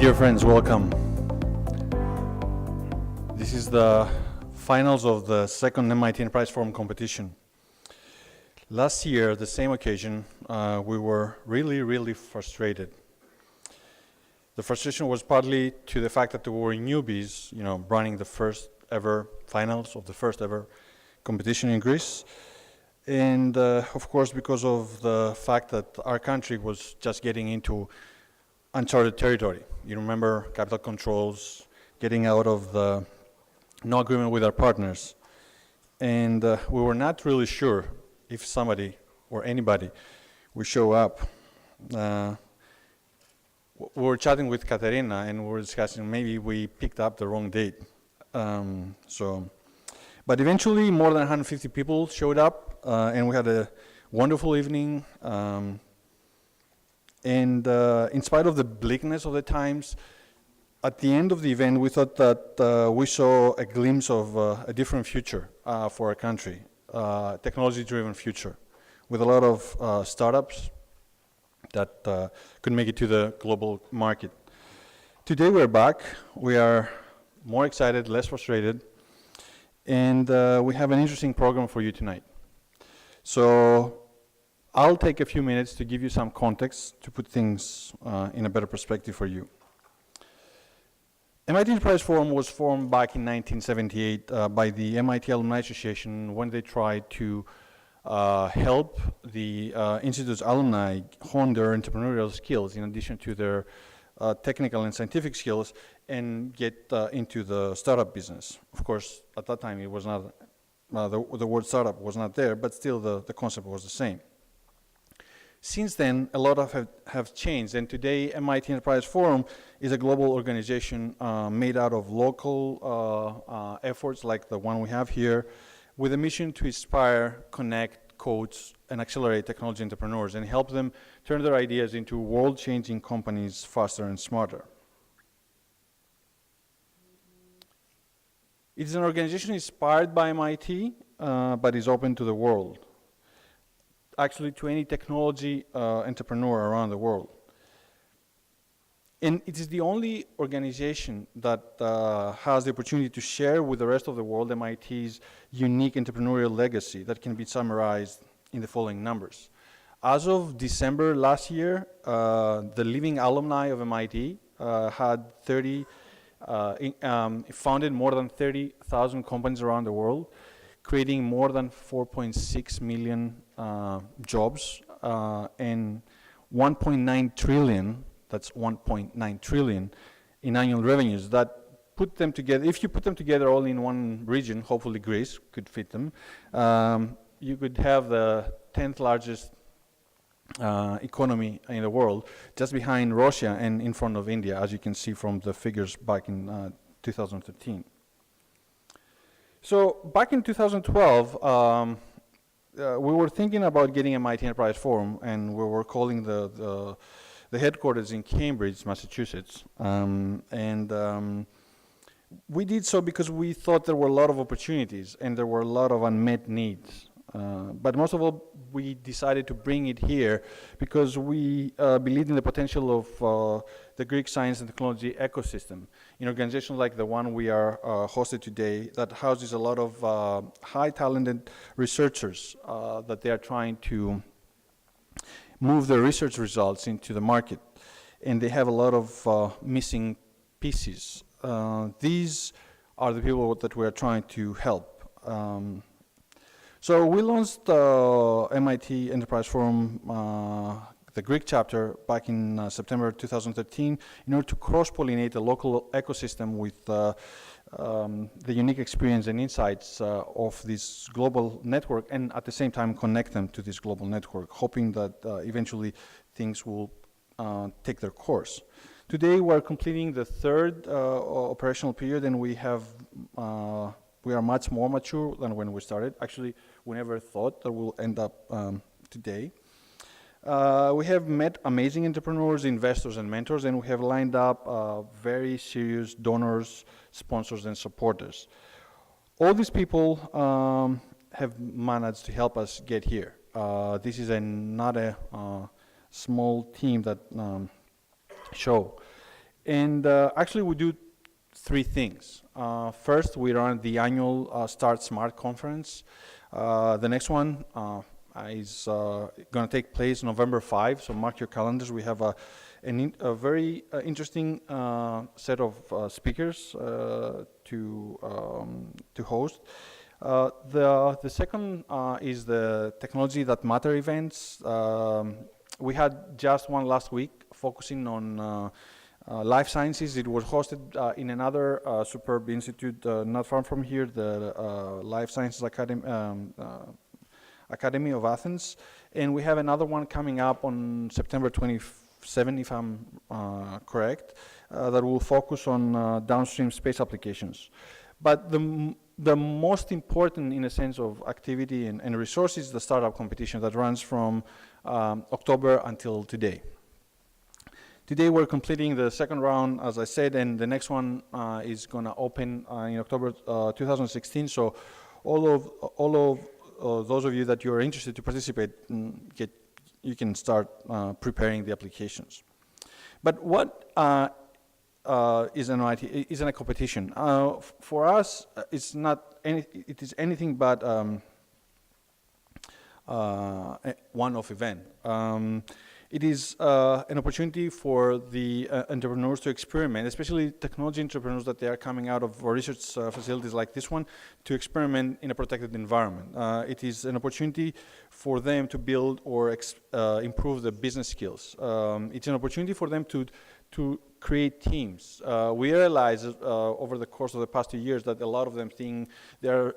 Dear friends, welcome. This is the finals of the second MIT Enterprise Forum competition. Last year, the same occasion, we were really frustrated. The frustration was partly to the fact that we were newbies, running the first ever finals of the first ever competition in Greece. And of course, because of the fact that our country was just getting into uncharted territory. You remember capital controls, getting out of the no agreement with our partners. And we were not really sure if somebody or anybody would show up. We were chatting with Katerina and we were discussing maybe we picked up the wrong date. But eventually more than 150 people showed up and we had a wonderful evening. And in spite of the bleakness of the times, at the end of the event, we thought that we saw a glimpse of a different future for our country, technology-driven future, with a lot of startups that could make it to the global market. Today we're back. We are more excited, less frustrated, and we have an interesting program for you tonight. So I'll take a few minutes to give you some context to put things in a better perspective for you. MIT Enterprise Forum was formed back in 1978 by the MIT Alumni Association when they tried to help the Institute's alumni hone their entrepreneurial skills in addition to their technical and scientific skills and get into the startup business. Of course, at that time it was not, the word startup was not there, but still the concept was the same. Since then, a lot have changed, and today MIT Enterprise Forum is a global organization made out of local efforts like the one we have here, with a mission to inspire, connect, coach, and accelerate technology entrepreneurs and help them turn their ideas into world-changing companies faster and smarter. It is an organization inspired by MIT, but is open to the world. Actually to any technology entrepreneur around the world. And it is the only organization that has the opportunity to share with the rest of the world MIT's unique entrepreneurial legacy that can be summarized in the following numbers. As of December last year, the living alumni of MIT had founded more than 30,000 companies around the world, creating more than 4.6 million jobs and 1.9 trillion, that's 1.9 trillion in annual revenues. That put them together, if you put them together all in one region, hopefully Greece could fit them, you could have the 10th largest economy in the world, just behind Russia and in front of India, as you can see from the figures back in 2013. So back in 2012, we were thinking about getting MIT Enterprise Forum, and we were calling the headquarters in Cambridge, Massachusetts. We did so because we thought there were a lot of opportunities and there were a lot of unmet needs. But most of all, we decided to bring it here because we believed in the potential of the Greek science and technology ecosystem in organizations like the one we are hosted today that houses a lot of high talented researchers that they are trying to move their research results into the market. And they have a lot of missing pieces. These are the people that we are trying to help. So we launched MIT Enterprise Forum, the Greek chapter, back in September 2013 in order to cross-pollinate the local ecosystem with the unique experience and insights of this global network, and at the same time connect them to this global network, hoping that eventually things will take their course. Today we're completing the third operational period, and we are much more mature than when we started. Actually, we never thought that we'll end up today. We have met amazing entrepreneurs, investors, and mentors, and we have lined up very serious donors, sponsors, and supporters. All these people have managed to help us get here. This is not a small team that show. And actually, we do three things. First, we run the annual Start Smart conference. The next one is going to take place November 5, so mark your calendars. We have a very interesting set of speakers to host. The second is the Technology That Matter events. We had just one last week focusing on life sciences. It was hosted in another superb institute not far from here, the Life Sciences Academy of Athens. And we have another one coming up on September 27, if I'm correct, that will focus on downstream space applications. But the most important, in a sense, of activity and resources is the startup competition that runs from October until today. Today we're completing the second round, as I said, and the next one is going to open in October 2016. So all of those of you that you are interested to participate, you can start preparing the applications. But what is a competition? For us, it's not it is anything but a one-off event. It is an opportunity for the entrepreneurs to experiment, especially technology entrepreneurs that they are coming out of research facilities like this one, to experiment in a protected environment. It is an opportunity for them to build or improve their business skills. It's an opportunity for them to create teams. We realized over the course of the past 2 years that a lot of them think they're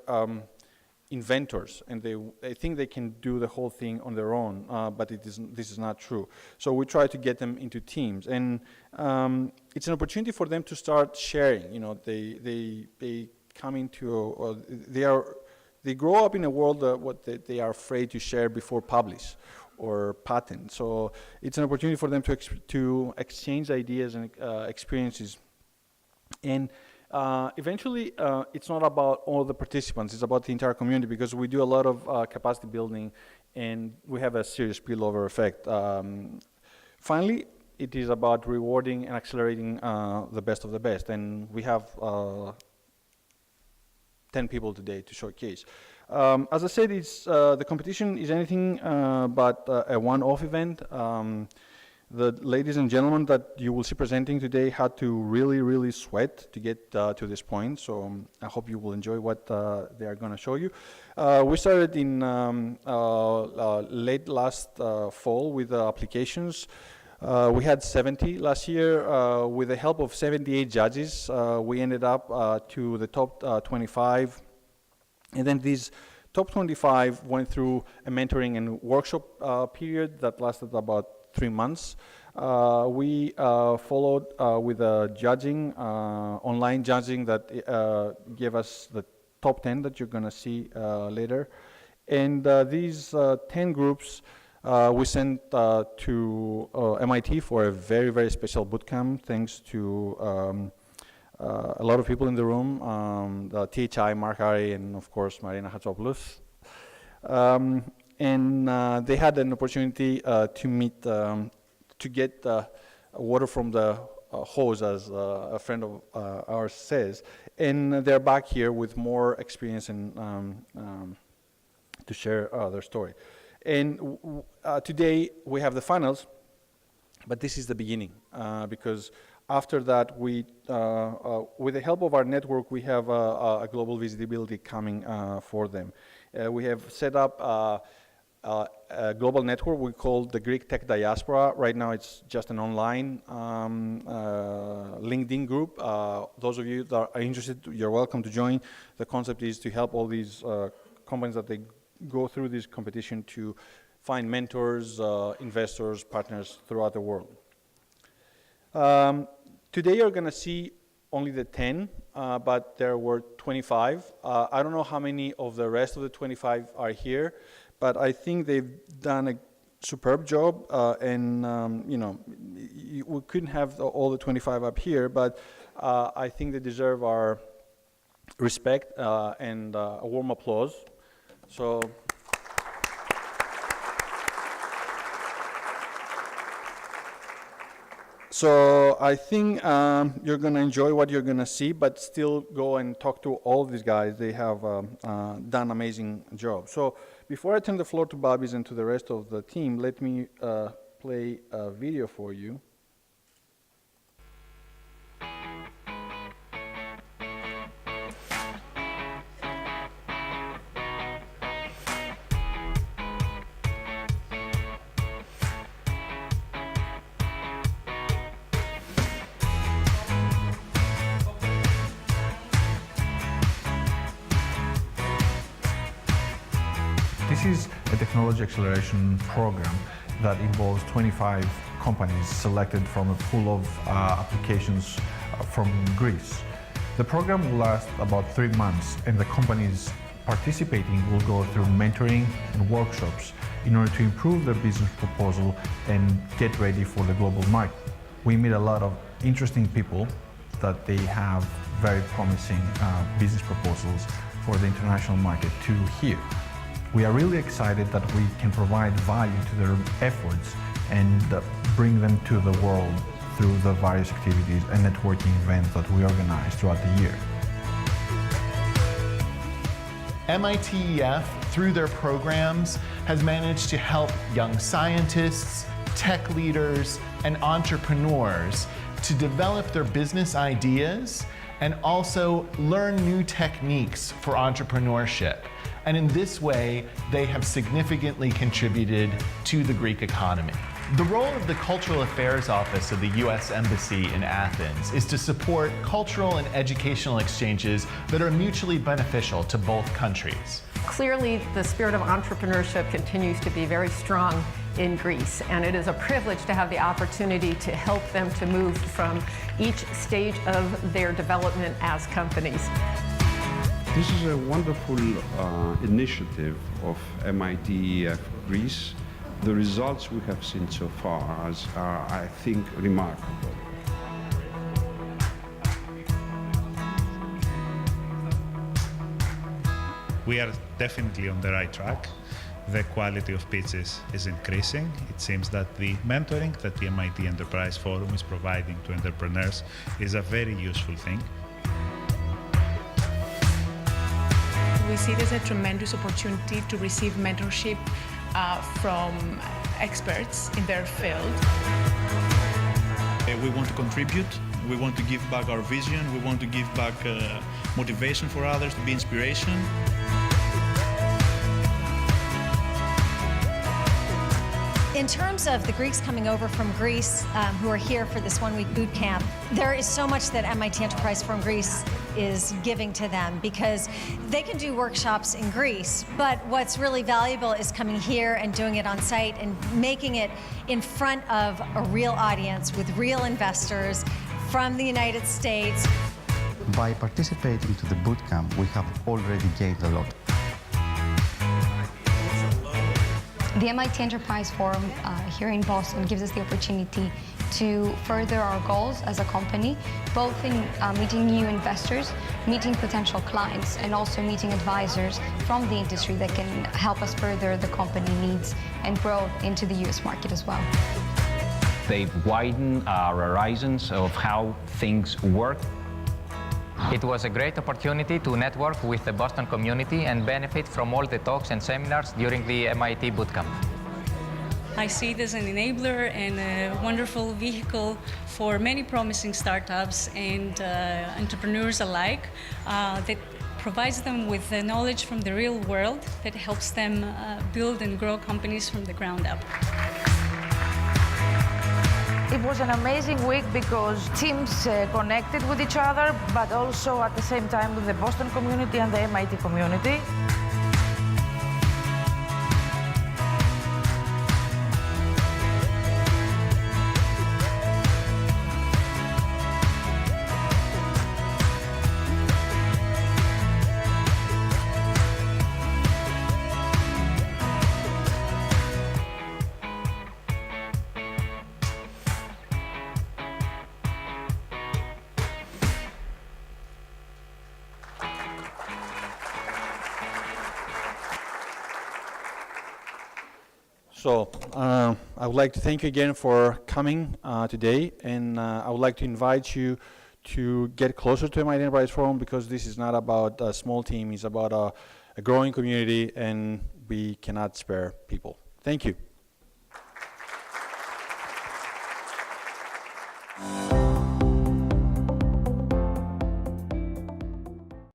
inventors, and they think they can do the whole thing on their own, but this is not true. So we try to get them into teams, and it's an opportunity for them to start sharing. You know, they come into they grow up in a world they are afraid to share before publish or patent. So it's an opportunity for them to exchange ideas and experiences. And eventually, it's not about all the participants, it's about the entire community, because we do a lot of capacity building and we have a serious spillover effect. Finally, it is about rewarding and accelerating the best of the best, and we have 10 people today to showcase. As I said, the competition is anything but a one-off event. The ladies and gentlemen that you will see presenting today had to really, really sweat to get to this point, so I hope you will enjoy what they are going to show you. We started in late last fall with applications. We had 70 last year. With the help of 78 judges, we ended up to the top 25. And then these top 25 went through a mentoring and workshop period that lasted about 3 months. We followed with judging, online judging that gave us the top 10 that you're going to see later. And these 10 groups we sent to MIT for a very, very special bootcamp, thanks to a lot of people in the room, the THI, Mark Ari, and of course Marina Hatsopoulos. And they had an opportunity to meet, to get water from the hose, as a friend of ours says. And they're back here with more experience and to share their story. And today we have the finals, but this is the beginning, because after that, with the help of our network, we have a global visibility coming for them. We have set up a global network we call the Greek Tech Diaspora. Right now it's just an online LinkedIn group. Those of you that are interested, you're welcome to join. The concept is to help all these companies that they go through this competition to find mentors, investors, partners throughout the world. Today you're going to see only the 10, but there were 25. I don't know how many of the rest of the 25 are here, but I think they've done a superb job, and you know, we couldn't have all the 25 up here, but I think they deserve our respect and a warm applause. So. So I think you're going to enjoy what you're going to see, but still go and talk to all these guys. They have done amazing job. So before I turn the floor to Babis and to the rest of the team, let me play a video for you. This is a technology acceleration program that involves 25 companies selected from a pool of applications from Greece. The program will last about 3 months, and the companies participating will go through mentoring and workshops in order to improve their business proposal and get ready for the global market. We meet a lot of interesting people that they have very promising business proposals for the international market to hear. We are really excited that we can provide value to their efforts and bring them to the world through the various activities and networking events that we organize throughout the year. MITEF, through their programs, has managed to help young scientists, tech leaders, and entrepreneurs to develop their business ideas and also learn new techniques for entrepreneurship. And in this way, they have significantly contributed to the Greek economy. The role of the Cultural Affairs Office of the U.S. Embassy in Athens is to support cultural and educational exchanges that are mutually beneficial to both countries. Clearly, the spirit of entrepreneurship continues to be very strong in Greece, and it is a privilege to have the opportunity to help them to move from each stage of their development as companies. This is a wonderful initiative of MITEF Greece. The results we have seen so far are, I think, remarkable. We are definitely on the right track. The quality of pitches is increasing. It seems that the mentoring that the MIT Enterprise Forum is providing to entrepreneurs is a very useful thing. We see it as a tremendous opportunity to receive mentorship from experts in their field. We want to contribute, we want to give back our vision, we want to give back motivation for others, to be inspiration. In terms of the Greeks coming over from Greece who are here for this one-week boot camp, there is so much that MIT Enterprise Forum Greece is giving to them because they can do workshops in Greece, but what's really valuable is coming here and doing it on site and making it in front of a real audience with real investors from the United States. By participating to the boot camp, we have already gained a lot. The MIT Enterprise Forum here in Boston gives us the opportunity to further our goals as a company, both in meeting new investors, meeting potential clients, and also meeting advisors from the industry that can help us further the company needs and grow into the US market as well. They've widened our horizons of how things work. It was a great opportunity to network with the Boston community and benefit from all the talks and seminars during the MIT Bootcamp. I see it as an enabler and a wonderful vehicle for many promising startups and entrepreneurs alike that provides them with the knowledge from the real world that helps them build and grow companies from the ground up. It was an amazing week because teams connected with each other, but also at the same time with the Boston community and the MIT community. So I would like to thank you again for coming today, and I would like to invite you to get closer to MIT Enterprise Forum, because this is not about a small team, it's about a growing community, and we cannot spare people. Thank you.